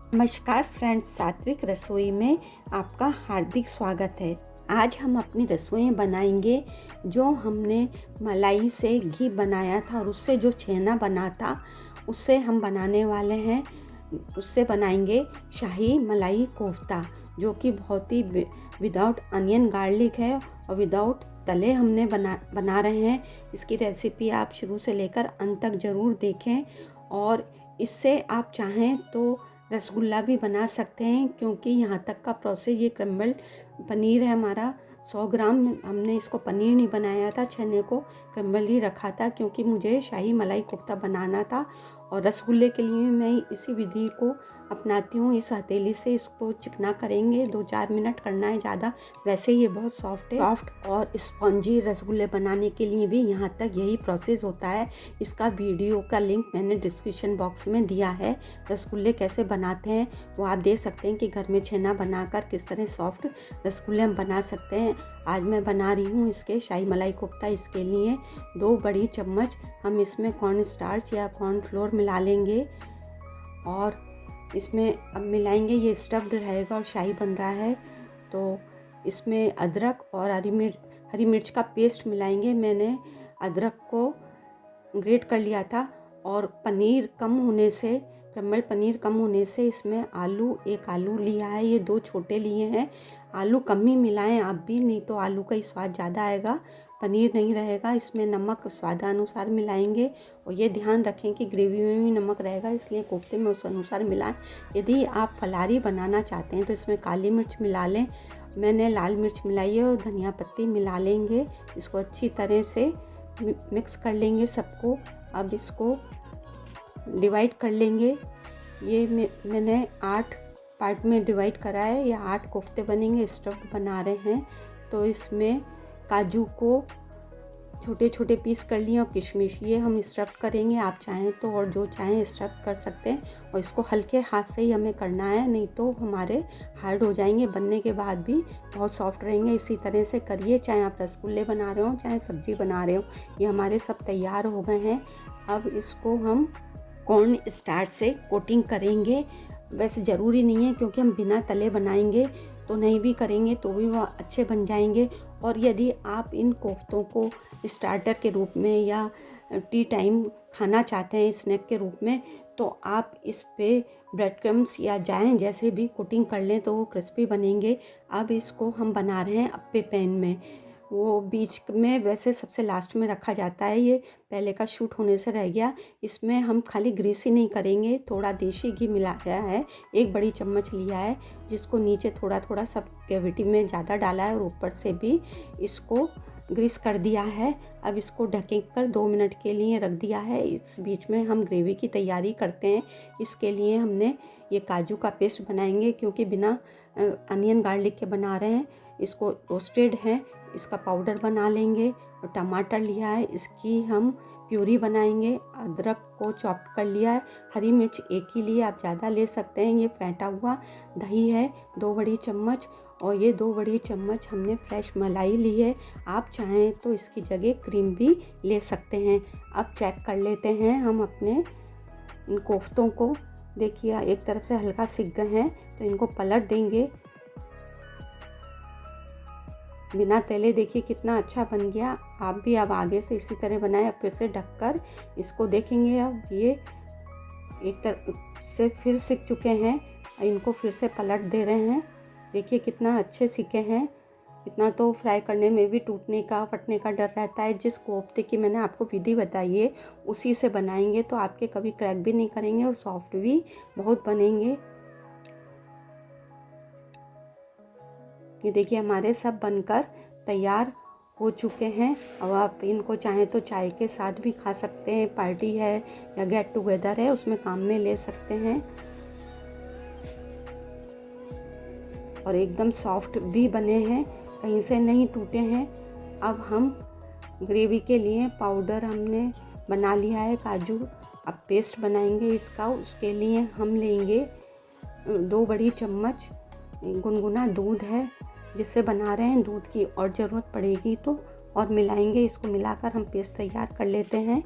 नमस्कार फ्रेंड्स, सात्विक रसोई में आपका हार्दिक स्वागत है। आज हम अपनी रसोई बनाएंगे जो हमने मलाई से घी बनाया था और उससे जो छेना बना था उससे हम बनाने वाले हैं। उससे बनाएंगे शाही मलाई कोफ्ता, जो कि बहुत ही विदाउट अनियन गार्लिक है और विदाउट तले हमने बना रहे हैं। इसकी रेसिपी आप शुरू से लेकर अंत तक ज़रूर देखें। और इससे आप चाहें तो रसगुल्ला भी बना सकते हैं, क्योंकि यहाँ तक का प्रोसेस ये क्रम्बल पनीर है हमारा 100 ग्राम। हमने इसको पनीर नहीं बनाया था, छेने को क्रम्बल ही रखा था, क्योंकि मुझे शाही मलाई कोफ्ता बनाना था। और रसगुल्ले के लिए मैं इसी विधि को अपनाती हूँ। इस हथेली से इसको चिकना करेंगे, 2-4 मिनट करना है ज़्यादा। वैसे ये बहुत सॉफ्ट है। सॉफ्ट और स्पॉन्जी रसगुल्ले बनाने के लिए भी यहाँ तक यही प्रोसेस होता है। इसका वीडियो का लिंक मैंने डिस्क्रिप्शन बॉक्स में दिया है। रसगुल्ले कैसे बनाते हैं वो आप देख सकते हैं कि घर में छेना बनाकर किस तरह सॉफ्ट रसगुल्ले हम बना सकते हैं। आज मैं बना रही हूँ इसके शाही मलाई कोफ्ता। इसके लिए 2 बड़ी चम्मच हम इसमें कॉर्न स्टार्च या कॉर्न फ्लोर मिला लेंगे और इसमें अब मिलाएंगे। ये स्टफ्ड रहेगा और शाही बन रहा है, तो इसमें अदरक और हरी मिर्च का पेस्ट मिलाएंगे। मैंने अदरक को ग्रेट कर लिया था। और पनीर कम होने से, क्रम्बल पनीर कम होने से इसमें एक आलू लिया है, ये 2 छोटे लिए हैं। आलू कम ही मिलाएं आप भी, नहीं तो आलू का ही स्वाद ज़्यादा आएगा, पनीर नहीं रहेगा। इसमें नमक स्वादानुसार मिलाएंगे और ये ध्यान रखें कि ग्रेवी में भी नमक रहेगा, इसलिए कोफ्ते में उस अनुसार मिलाएं। यदि आप फलारी बनाना चाहते हैं तो इसमें काली मिर्च मिला लें। मैंने लाल मिर्च मिलाई है और धनिया पत्ती मिला लेंगे। इसको अच्छी तरह से मिक्स कर लेंगे सबको। अब इसको डिवाइड कर लेंगे। ये मैंने 8 पार्ट में डिवाइड करा है। ये 8 कोफ्ते बनेंगे, स्टफ्ड बना रहे हैं। तो इसमें काजू को छोटे छोटे पीस कर लिए और किशमिश ये हम स्टफ़ करेंगे। आप चाहें तो और जो चाहें स्टफ़ कर सकते हैं। और इसको हल्के हाथ से ही हमें करना है, नहीं तो हमारे हार्ड हो जाएंगे। बनने के बाद भी बहुत सॉफ्ट रहेंगे। इसी तरह से करिए, चाहे आप रसगुल्ले बना रहे हो चाहे सब्जी बना रहे हो। ये हमारे सब तैयार हो गए हैं। अब इसको हम कॉर्न स्टार्च से कोटिंग करेंगे। वैसे ज़रूरी नहीं है, क्योंकि हम बिना तले बनाएंगे, तो नहीं भी करेंगे तो भी वो अच्छे बन जाएंगे। और यदि आप इन कोफ्तों को स्टार्टर के रूप में या टी टाइम खाना चाहते हैं स्नैक के रूप में, तो आप इस पे ब्रेड क्रम्स या जाएं जैसे भी कोटिंग कर लें तो वो क्रिस्पी बनेंगे। अब इसको हम बना रहे हैं अप्पे पैन में। वो बीच में वैसे सबसे लास्ट में रखा जाता है, ये पहले का शूट होने से रह गया। इसमें हम खाली ग्रीस ही नहीं करेंगे, थोड़ा देसी घी मिलाया है, 1 बड़ी चम्मच लिया है, जिसको नीचे थोड़ा थोड़ा सब कैविटी में ज़्यादा डाला है और ऊपर से भी इसको ग्रीस कर दिया है। अब इसको ढके कर 2 मिनट के लिए रख दिया है। इस बीच में हम ग्रेवी की तैयारी करते हैं। इसके लिए हमने ये काजू का पेस्ट बनाएंगे, क्योंकि बिना अनियन गार्लिक के बना रहे हैं। इसको रोस्टेड है, इसका पाउडर बना लेंगे। और टमाटर लिया है, इसकी हम प्यूरी बनाएंगे। अदरक को चॉप कर लिया है। हरी मिर्च 1 ही लिए, आप ज़्यादा ले सकते हैं। ये फेंटा हुआ दही है 2 बड़ी चम्मच। और ये 2 बड़ी चम्मच हमने फ्रेश मलाई ली है। आप चाहें तो इसकी जगह क्रीम भी ले सकते हैं। अब चेक कर लेते हैं हम अपने इन कोफ्तों को। देखिए एक तरफ से हल्का सिक गए हैं, तो इनको पलट देंगे बिना तले। देखिए कितना अच्छा बन गया। आप भी अब आगे से इसी तरह बनाएं। अब फिर से ढककर इसको देखेंगे। अब ये एक तरफ से फिर सिक चुके हैं, इनको फिर से पलट दे रहे हैं। देखिए कितना अच्छे सिके हैं। इतना तो फ्राई करने में भी टूटने का फटने का डर रहता है। जिस कोफ्ते की मैंने आपको विधि बताई है उसी से बनाएंगे तो आपके कभी क्रैक भी नहीं करेंगे और सॉफ्ट भी बहुत बनेंगे। ये देखिए हमारे सब बनकर तैयार हो चुके हैं। अब आप इनको चाहें तो चाय के साथ भी खा सकते हैं, पार्टी है या गेट टुगेदर है उसमें काम में ले सकते हैं। और एकदम सॉफ्ट भी बने हैं, कहीं से नहीं टूटे हैं। अब हम ग्रेवी के लिए पाउडर हमने बना लिया है काजू। अब पेस्ट बनाएंगे इसका। उसके लिए हम लेंगे 2 बड़ी चम्मच गुनगुना दूध है, जिससे बना रहे हैं। दूध की और ज़रूरत पड़ेगी तो और मिलाएंगे। इसको मिलाकर हम पेस्ट तैयार कर लेते हैं।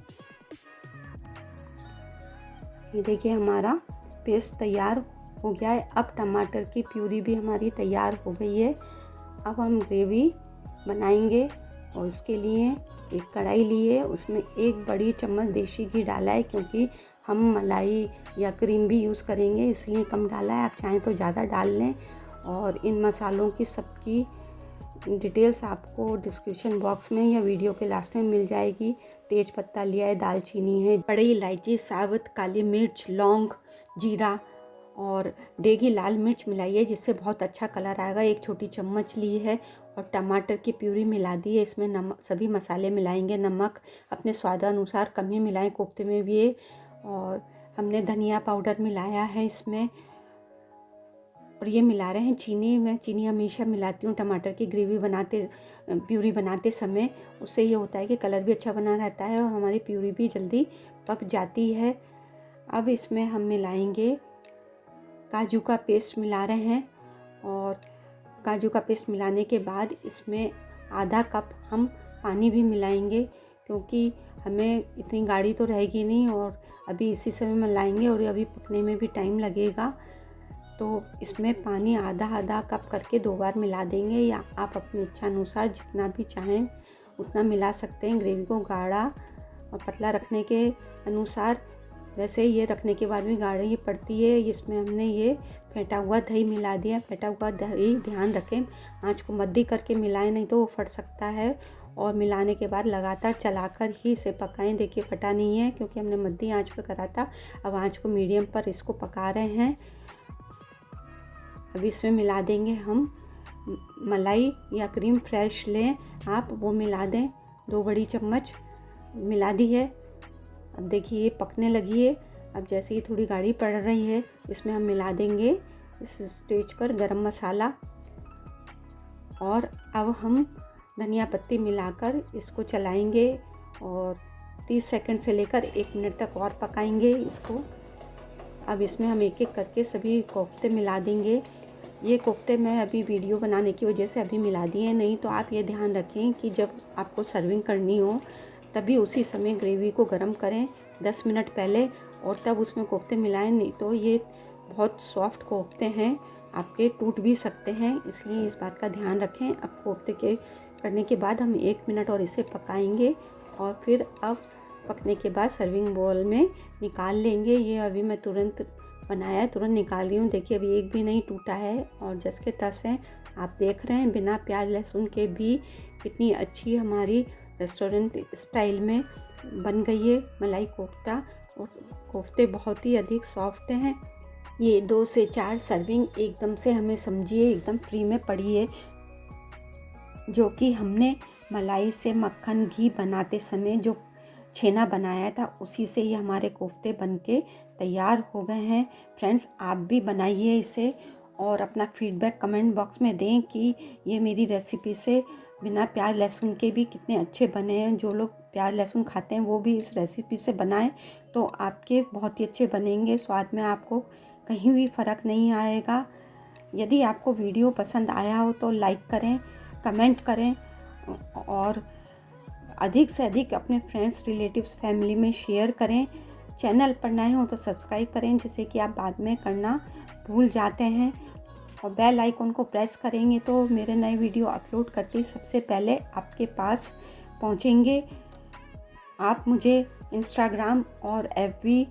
ये देखिए हमारा पेस्ट तैयार हो गया है। अब टमाटर की प्यूरी भी हमारी तैयार हो गई है। अब हम ग्रेवी बनाएंगे और उसके लिए एक कढ़ाई ली है, उसमें 1 बड़ी चम्मच देसी घी डाला है, क्योंकि हम मलाई या क्रीम भी यूज़ करेंगे इसलिए कम डाला है। आप चाहें तो ज़्यादा डाल लें। और इन मसालों की सबकी डिटेल्स आपको डिस्क्रिप्शन बॉक्स में या वीडियो के लास्ट में मिल जाएगी। तेज पत्ता लिया है, दालचीनी है, बड़ी इलायची, साबुत काली मिर्च, लौंग, जीरा और डेगी लाल मिर्च मिलाई है, जिससे बहुत अच्छा कलर आएगा। 1 छोटी चम्मच ली है और टमाटर की प्यूरी मिला दी है। इसमें नमक, सभी मसाले मिलाएंगे। नमक अपने स्वादानुसार कम ही मिलाएं, कोफ्ते में भी है। और हमने धनिया पाउडर मिलाया है इसमें, और ये मिला रहे हैं चीनी। मैं चीनी हमेशा मिलाती हूँ टमाटर की ग्रेवी बनाते, प्यूरी बनाते समय। उससे ये होता है कि कलर भी अच्छा बना रहता है और हमारी प्यूरी भी जल्दी पक जाती है। अब इसमें हम मिलाएंगे काजू का पेस्ट मिला रहे हैं, और काजू का पेस्ट मिलाने के बाद इसमें आधा कप हम पानी भी मिलाएंगे, क्योंकि हमें इतनी गाढ़ी तो रहेगी नहीं और अभी इसी समय मिलाएंगे और अभी पकने में भी टाइम लगेगा। तो इसमें पानी आधा आधा कप करके 2 बार मिला देंगे, या आप अपनी इच्छा अनुसार जितना भी चाहें उतना मिला सकते हैं। ग्रेवी को गाढ़ा और पतला रखने के अनुसार, वैसे ये रखने के बाद भी गाढ़ी पड़ती है। इसमें हमने ये फेंटा हुआ दही मिला दिया। फेंटा हुआ दही, ध्यान रखें आँच को मध्य करके मिलाएं, नहीं तो वो फट सकता है। और मिलाने के बाद लगातार चलाकर ही इसे पकाएं। देखिए फटा नहीं है, क्योंकि हमने मध्य आँच पर करा था। अब आँच को मीडियम पर इसको पका रहे हैं। अब इसमें मिला देंगे हम मलाई या क्रीम फ्रेश लें आप, वो मिला दें। 2 बड़ी चम्मच मिला दी है। अब देखिए ये पकने लगी है। अब जैसे ही थोड़ी गाढ़ी पड़ रही है, इसमें हम मिला देंगे इस स्टेज पर गरम मसाला, और अब हम धनिया पत्ती मिलाकर इसको चलाएंगे और 30 सेकंड से लेकर 1 मिनट तक और पकाएंगे इसको। अब इसमें हम एक एक करके सभी कोफ्ते मिला देंगे। ये कोफ्ते मैं अभी वीडियो बनाने की वजह से अभी मिला दिए, नहीं तो आप ये ध्यान रखें कि जब आपको सर्विंग करनी हो तभी उसी समय ग्रेवी को गर्म करें 10 मिनट पहले, और तब उसमें कोफ्ते मिलाएं, नहीं तो ये बहुत सॉफ्ट कोफ्ते हैं, आपके टूट भी सकते हैं, इसलिए इस बात का ध्यान रखें। अब कोफ्ते के करने के बाद हम 1 मिनट और इसे पकाएंगे, और फिर अब पकने के बाद सर्विंग बाउल में निकाल लेंगे। ये अभी मैं तुरंत बनाया है, तुरंत निकाल रही हूँ। देखिए अभी एक भी नहीं टूटा है और जस के तस है। आप देख रहे हैं बिना प्याज लहसुन के भी कितनी अच्छी हमारी रेस्टोरेंट स्टाइल में बन गई है मलाई कोफ्ता। और कोफ्ते बहुत ही अधिक सॉफ्ट हैं। ये 2 से 4 सर्विंग एकदम से हमें समझिए एकदम फ्री में पड़ी है, जो कि हमने मलाई से मक्खन घी बनाते समय जो छेना बनाया था उसी से ही हमारे कोफ्ते बनके तैयार हो गए हैं। फ्रेंड्स आप भी बनाइए इसे और अपना फीडबैक कमेंट बॉक्स में दें कि ये मेरी रेसिपी से बिना प्याज लहसुन के भी कितने अच्छे बने हैं। जो लोग प्याज लहसुन खाते हैं वो भी इस रेसिपी से बनाएं तो आपके बहुत ही अच्छे बनेंगे। स्वाद में आपको कहीं भी फ़र्क नहीं आएगा। यदि आपको वीडियो पसंद आया हो तो लाइक करें, कमेंट करें और अधिक से अधिक अपने फ्रेंड्स, रिलेटिव्स, फैमिली में शेयर करें। चैनल पर नए हो तो सब्सक्राइब करें, जिससे कि आप बाद में करना भूल जाते हैं, और बेल आइकन को प्रेस करेंगे तो मेरे नए वीडियो अपलोड करते ही सबसे पहले आपके पास पहुंचेंगे। आप मुझे इंस्टाग्राम और FB,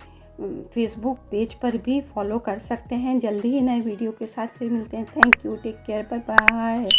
फेसबुक पेज पर भी फॉलो कर सकते हैं। जल्दी ही नए वीडियो के साथ फिर मिलते हैं। Thank you, take care, bye bye.